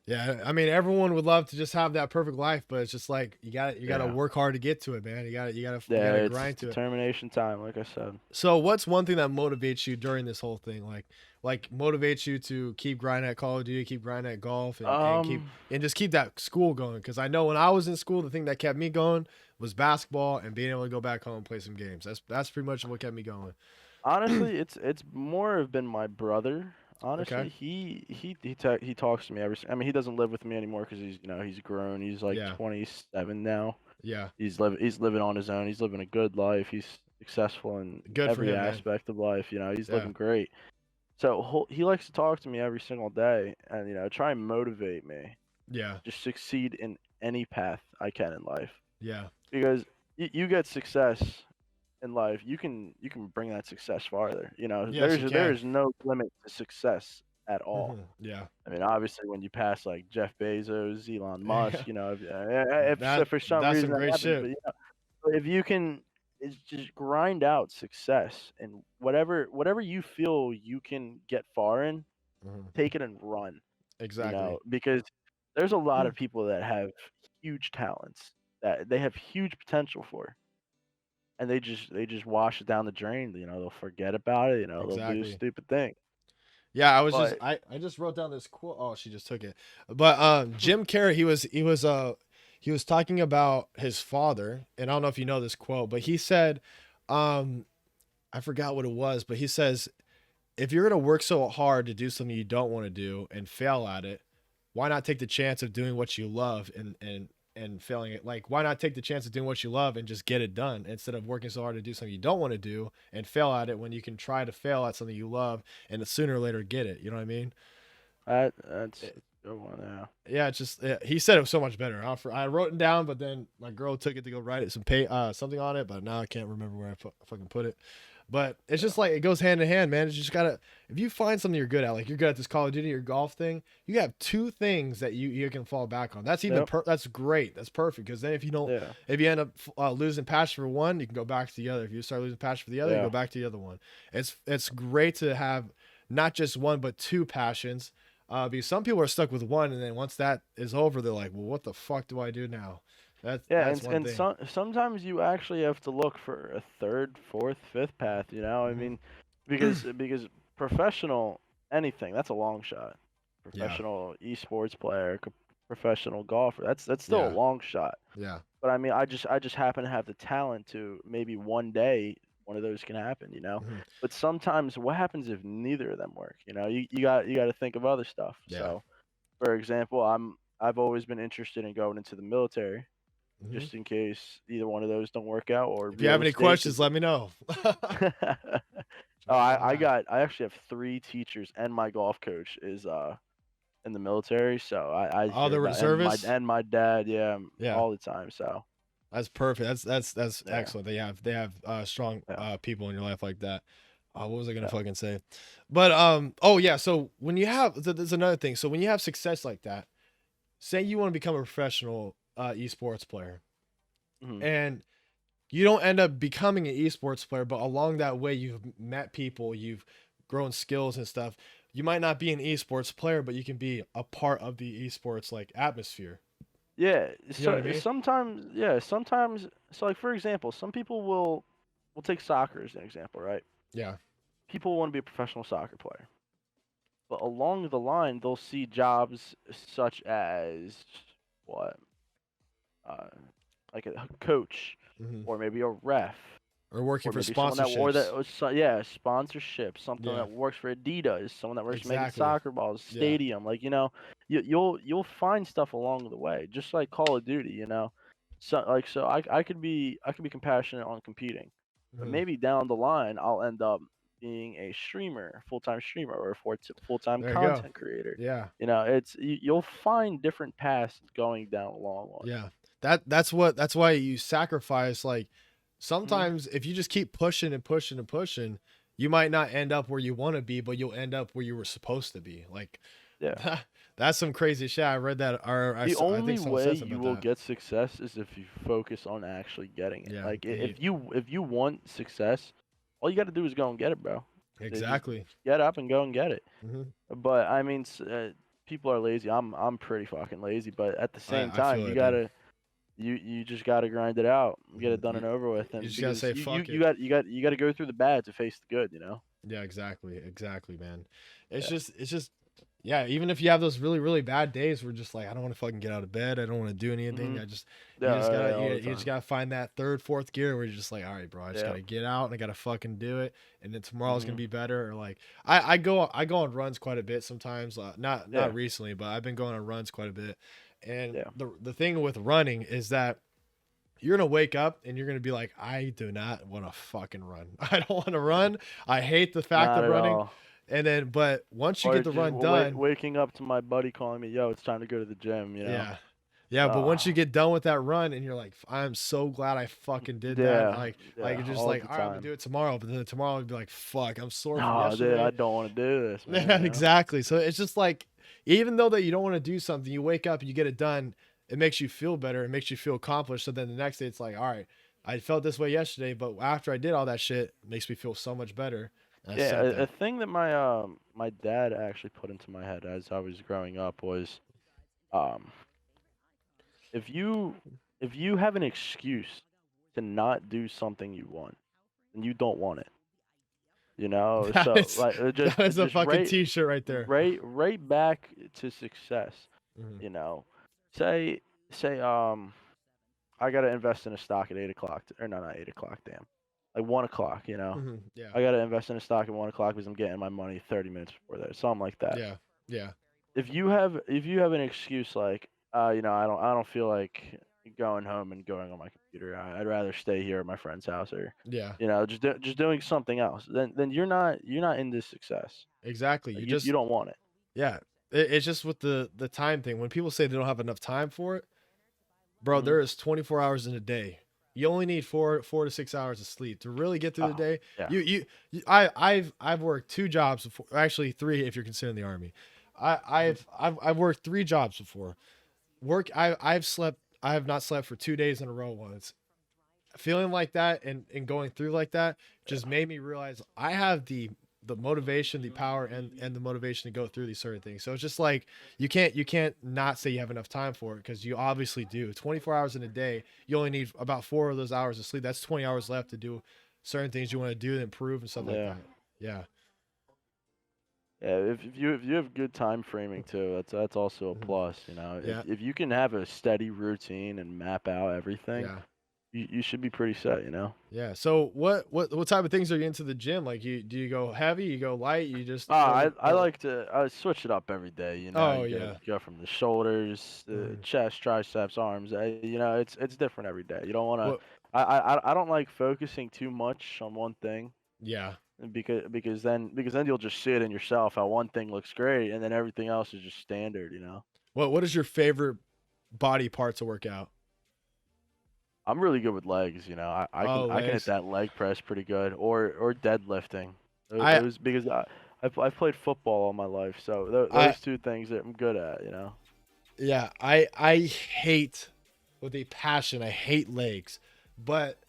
yeah. I mean, everyone would love to just have that perfect life, but it's just like you got to Yeah. work hard to get to it, man. You got Yeah, to it's grind to it. determination time, like I said. So, what's one thing that motivates you during this whole thing? Like motivates you to keep grinding at Call of Duty, keep grinding at golf, Um, and just keep that school going. Because I know when I was in school, the thing that kept me going was basketball and being able to go back home and play some games. That's pretty much what kept me going. honestly, it's more have been my brother. Honestly, Okay. he talks to me I mean, he doesn't live with me anymore because he's grown. He's like Yeah. 27 now. Yeah. He's living on his own. He's living a good life. He's successful in Good for every him, man. aspect of life. He's Yeah. living great. So he likes to talk to me every single day and try and motivate me Yeah. to succeed in any path I can in life. Yeah. Because you get success in life, you can bring that success farther. Yes, you can. There's no limit to success at all. Yeah. I mean, obviously, when you pass like Jeff Bezos, Elon Musk, if That for some that's reason some that great happens, shit. but but if you can, it's just grind out success and whatever you feel you can get far in, Mhm. take it and run. Exactly. Because there's a lot of people that have huge talents that they have huge potential for, and they just wash it down the drain. They'll forget about it. They'll do Exactly. stupid thing. Yeah, But I just wrote down this quote. Oh, she just took it. But Jim Carrey, he was talking about his father, and I don't know if you know this quote, but he said, I forgot what it was, but he says, if you're gonna work so hard to do something you don't want to do and fail at it, why not take the chance of doing what you love and failing it? Like, why not take the chance of doing what you love and just get it done instead of working so hard to do something you don't want to do and fail at it when you can try to fail at something you love and sooner or later get it. You know what I mean? that's a good one. Yeah. Yeah, it's just he said it was so much better. I wrote it down, but then my girl took it to go write it something on it, but now I can't remember where I fucking put it. But it's just like it goes hand in hand, man. It's just gotta if you find something you're good at, like you're good at this Call of Duty or golf thing, you have two things that you can fall back on. That's even Yep. that's great. That's perfect because then if you don't Yeah. if you end up losing passion for one, you can go back to the other. If you start losing passion for the other, you Yeah. go back to the other one. It's great to have not just one but two passions. Because some people are stuck with one, and then once that is over, they're like, "Well, what the fuck do I do now?" Yeah, That's one and thing. sometimes you actually have to look for a third, fourth, fifth path, you know? I Mhm. mean, because professional anything, that's a long shot. Yeah, Professional esports player, professional golfer, that's still a yeah, long shot. yeah. But I mean, I just happen to have the talent to maybe one day one of those can happen, you know? Mhm. But sometimes what happens if neither of them work, you know? You got to think of other stuff. Yeah. So, for example, I've always been interested in going into the military Mhm. just in case either one of those don't work out or If you have real any estate. questions, let me know. Oh, Right on that. I actually have three teachers and my golf coach is in the military, so I All hear the about reservists. and my dad, yeah, Yeah, all the time. So that's perfect. That's yeah, excellent. They have strong yeah, people in your life like that. What was I gonna yeah. fucking say? But oh yeah. So when you have there's another thing. So when you have success like that, say you want to become a professional esports player, Hmm. and you don't end up becoming an esports player, but along that way you've met people, you've grown skills and stuff. You might not be an esports player, but you can be a part of the esports like atmosphere. Yeah, You know what I so mean? sometimes, yeah, sometimes. So like for example, some people will take soccer as an example, right? Yeah. People want to be a professional soccer player. But along the line, they'll see jobs such as what, uh, like a coach, Hmm. or maybe a ref, Or working or for maybe someone that or that sponsorships. was yeah, sponsorship, something Yeah. that works for Adidas, someone that works making Exactly. soccer balls, Yeah. stadium, like you'll find stuff along the way, just like Call of Duty, you know. So I could be compassionate on competing, but Mhm. maybe down the line I'll end up being a full-time streamer, or a full-time There you go. content creator. Yeah. You know, you'll find different paths going down a long one. Yeah. That's why you sacrifice like Hmm. sometimes if you just keep pushing and pushing and pushing, you might not end up where you want to be, but you'll end up where you were supposed to be. Like Yeah. that's some crazy shit. I read that or The I think only someone way said something you about will that. get success is if you focus on actually getting it. Yeah. Like And if you want success, all you got to do is go and get it, bro. Just exactly. get up and go and get it. Hmm. But I mean, people are lazy. I'm pretty fucking lazy, but at the same I time, feel it, dude. you just gotta grind it out, get Mhm. it done and over with, You and just gotta because say you fuck you it. got you got you got to go through the bad to face the good, you know. Yeah, exactly, man. Yeah. It's just, yeah. Even if you have those really, really bad days, where just like I don't want to fucking get out of bed, I don't want to do anything. Mhm. You Yeah, just yeah, gotta, all the you just time. gotta find that third, fourth gear where you're just like, all right, bro, I just Yeah. gotta get out and I gotta fucking do it, and then tomorrow's gonna Mhm. be better. Or like, I go on runs quite a bit sometimes. Not Yeah. recently, but I've been going on runs quite a bit. And Yeah. the thing with running is that you're gonna wake up and you're gonna be like, I do not want to fucking run. I don't want to run. I hate the fact Not of at running. all. And then, but once you Or get the just run done, waking up to my buddy calling me, "Yo, it's time to go to the gym," you know. yeah, yeah. But once you Ah, get done with that run, and you're like, I'm so glad I fucking did that. yeah, Like yeah, you're just all like, the all right, I'm gonna time. do it tomorrow. But then tomorrow would be like, fuck, I'm sore from No, dude, I yesterday. don't want to do this, man. Yeah, You know. exactly. So it's just like, even though that you don't want to do something, you wake up and you get it done. It makes you feel better. It makes you feel accomplished. So then the next day, it's like, all right, I felt this way yesterday, but after I did all that shit, it makes me feel so much better. And I Yeah, said a that. thing that my dad actually put into my head as I was growing up was, um if you have an excuse to not do something you want, then you don't want it. You know, That so is like that is a just fucking t-shirt right there. right back to success. Hmm. You know, say say I gotta invest in a stock at 8 o'clock, or no, not 8 o'clock, damn, like 1 o'clock. You know, Hmm. Yeah, I gotta invest in a stock at 1 o'clock because I'm getting my money 30 minutes before that, something like that. yeah, yeah, If you have an excuse like, I don't feel like going home and going on my computer. I'd rather stay here at my friend's house, or yeah. just doing something else. Then you're not in this success. Exactly. Like, You you just don't want it. yeah. It's just with the time thing. When people say they don't have enough time for it, bro, Hmm. there is 24 hours in a day. You only need 4 to 6 hours of sleep to really get through the Oh, day. yeah. I've worked 2 jobs before, actually 3 if you're considering the army. I've worked 3 jobs before. I have not slept for 2 days in a row once. Feeling like that and going through like that just made me realize I have the motivation, the power, and the motivation to go through these certain things. So it's just like you can't not say you have enough time for it, because you obviously do. 24 hours in a day, you only need about 4 of those hours of sleep. That's 20 hours left to do certain things you want to do and improve and stuff like Yeah. that. Yeah. Yeah, if you have good time framing too, that's also a Mhm. plus, you know. Yeah. If you can have a steady routine and map out everything, Yeah. you should be pretty set, you know. Yeah. So what type of things are you into the gym? Like, you go heavy, you go light, you just I like to I switch it up every day, you know. Oh You go yeah. you go from the shoulders, the Mhm. chest, triceps, arms. You know, it's different every day. You don't want to. What I don't like focusing too much on one thing. Yeah. Because then you'll just see it in yourself how one thing looks great and then everything else is just standard, you know. What is your favorite body part to work out? I'm really good with legs, you know. Oh, I can hit legs. that leg press pretty good, or deadlifting. I Those because I've played football all my life, so I those two things that I'm good at, you know. Yeah, I hate with a passion. I hate legs, but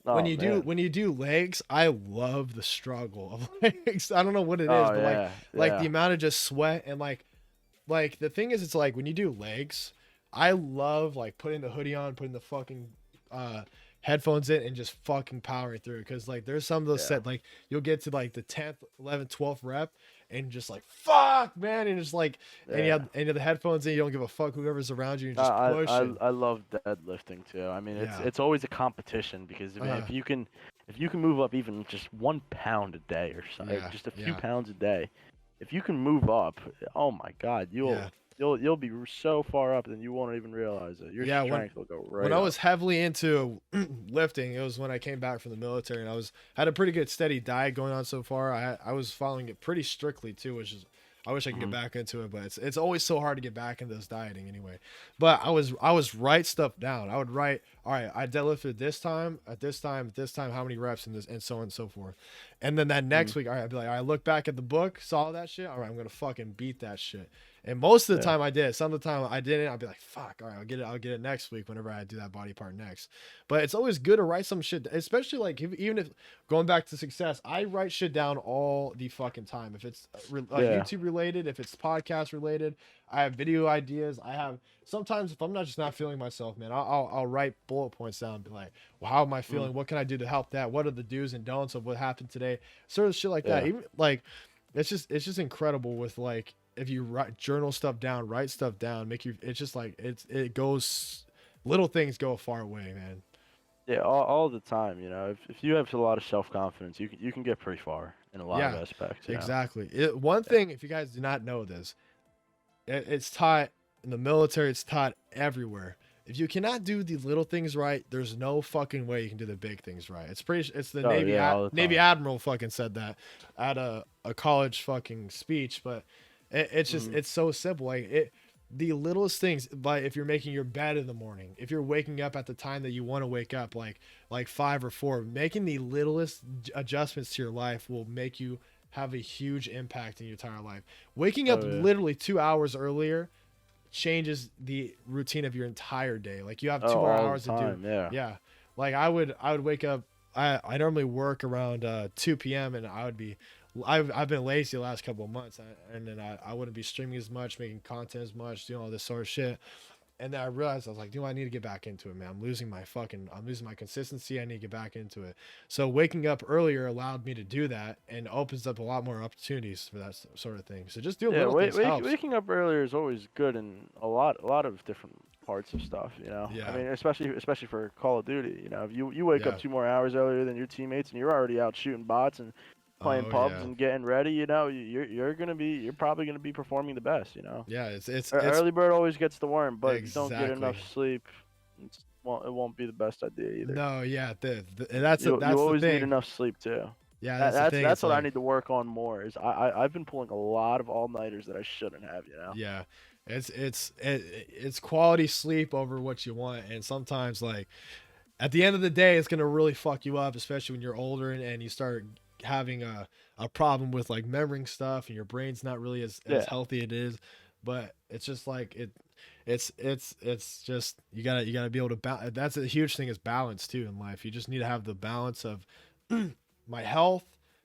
Oh man. when you do legs, I love the struggle of legs. I don't know what it is, Oh but yeah, like the yeah, amount of just sweat and like the thing is, it's like when you do legs, I love like putting the hoodie on, putting the fucking uh headphones in, and just fucking powering through, because like there's some of those yeah, set, like you'll get to like the 10th, 11th, 12th rep, and just like fuck man, and just like, and yeah. you have the headphones in, you don't give a fuck whoever's around you, and I just I pushing. I love deadlifting too. I mean, Yeah. it's always a competition because uh, if you can move up even just 1 pound a day or so, yeah. just a few Yeah. pounds a day, if you can move up, oh my God, Yeah. you'll be so far up that you won't even realize it. Your Yeah, strength will go when right I up. was heavily into lifting, it was when I came back from the military, and I was had a pretty good steady diet going on so far. I was following it pretty strictly too, which is, I wish I could get Hmm. back into it, but it's always so hard to get back into this dieting anyway. But I was write stuff down. I would write, all right, I deadlifted this time, at this time, at this time, how many reps, and this, and so on and so forth. And then that Hmm. next week, all right, I'd be like, all right, look back at the book, saw that shit. All right, I'm gonna fucking beat that shit. And most of the Yeah. time I did. Some of the time I didn't. I'd be like, fuck, all right, I'll get it next week whenever I do that body part next. But it's always good to write some shit, especially like even if going back to success, I write shit down all the fucking time. If it's Yeah. YouTube related, if it's podcast related, I have video ideas. I have sometimes if I'm not just not feeling myself, man, I'll write bullet points down and be like, well, how am I Mm. feeling? What can I do to help that? What are the do's and don'ts of what happened today? Sort of shit like that. Yeah. Even like it's just incredible with like if you write journal stuff down, write stuff down, make you it's just like it goes, little things go a far way, man. Yeah. All the time, you know. If you have a lot of self confidence, you can get pretty far in a lot of Yeah, aspects, you know. exactly. One Yeah. thing, if you guys do not know this, it's taught in the military, it's taught everywhere. If you cannot do the little things right, there's no fucking way you can do the big things right. It's the Oh yeah, all the Navy time. admiral fucking said that at a college fucking speech, but it's just Hmm. it's so simple. Like the littlest things, but if you're making your bed in the morning, if you're waking up at the time that you want to wake up, like 5 or 4, making the littlest adjustments to your life will make you have a huge impact in your entire life. Waking up Oh yeah. literally 2 hours earlier changes the routine of your entire day. Like you have Oh, two more all the hours to do. time. Yeah. Yeah. Like I would wake up. I normally work around 2 p.m. and I've been lazy the last couple of months, and then I wouldn't be streaming as much, making content as much, doing all this sort of shit. And then I realized, I was like, dude, I need to get back into it, man. I'm losing my consistency. I need to get back into it. So waking up earlier allowed me to do that, and opens up a lot more opportunities for that sort of thing. So just doing Yeah, little things helps. waking up earlier is always good in a lot of different parts of stuff, you know. I Yeah. mean, especially for Call of Duty, you know, if you wake Yeah. up 2 more hours earlier than your teammates and you're already out shooting bots and playing Oh pubs yeah. and getting ready, you know, you're probably gonna be performing the best, you know. Yeah. It's Early bird always gets the worm, but if you don't get exactly. enough sleep, it won't be the best idea either. No, yeah, and that's You that's the always need thing. enough sleep too. Yeah, That, that's the thing. that's It's what I like, need to work on more. Is I've been pulling a lot of all nighters that I shouldn't have. You know. yeah, it's quality sleep over what you want, and sometimes like at the end of the day, it's gonna really fuck you up, especially when you're older and you start having a problem with like remembering stuff, and your brain's not really as Yeah. healthy it is. But it's just like it's just you gotta be able to balance. That's a huge thing, is balance too in life. You just need to have the balance of my health,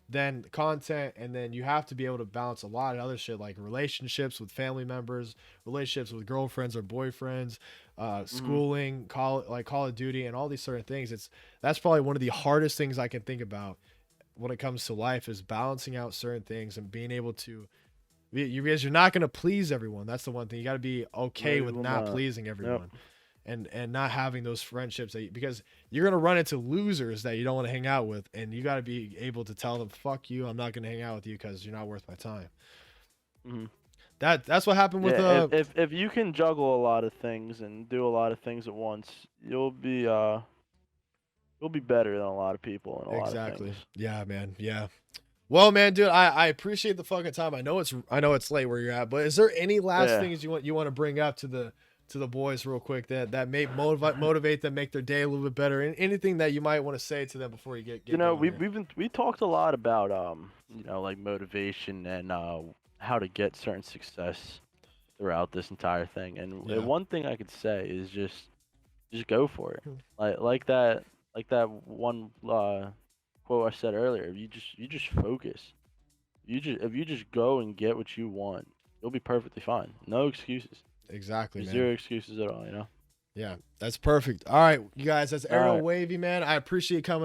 then content, and then you have to be able to balance a lot of other shit like relationships with family members, relationships with girlfriends or boyfriends, schooling, Call of Duty, and all these sort of things. That's probably one of the hardest things I can think about when it comes to life, is balancing out certain things and being able to. Because you're not gonna please everyone. That's the one thing. You got to be okay No, with you will not not. pleasing everyone, and not having those friendships because you're gonna run into losers that you don't want to hang out with, and you got to be able to tell them, "Fuck you, I'm not gonna hang out with you because you're not worth my time." Mhm. That's what happened with Yeah, if you can juggle a lot of things and do a lot of things at once, you'll be better than a lot of people in a lot of exactly. things. Yeah, man. Yeah. Well, man, dude, I appreciate the fucking time. I know it's late where you're at, but is there any last Yeah. things you want to bring up to the boys real quick that may motivate them, make their day a little bit better? And anything that you might want to say to them before you get You know, going here? we talked a lot about like motivation and how to get certain success throughout this entire thing. And Yeah. one thing I could say is just go for it. Hmm. Like that one quote I said earlier. You just focus. If you just go and get what you want, you'll be perfectly fine. No excuses. Exactly, man. Zero excuses at all. Yeah, that's perfect. All right, you guys, that's All Ariel right. Wavy, man. I appreciate you coming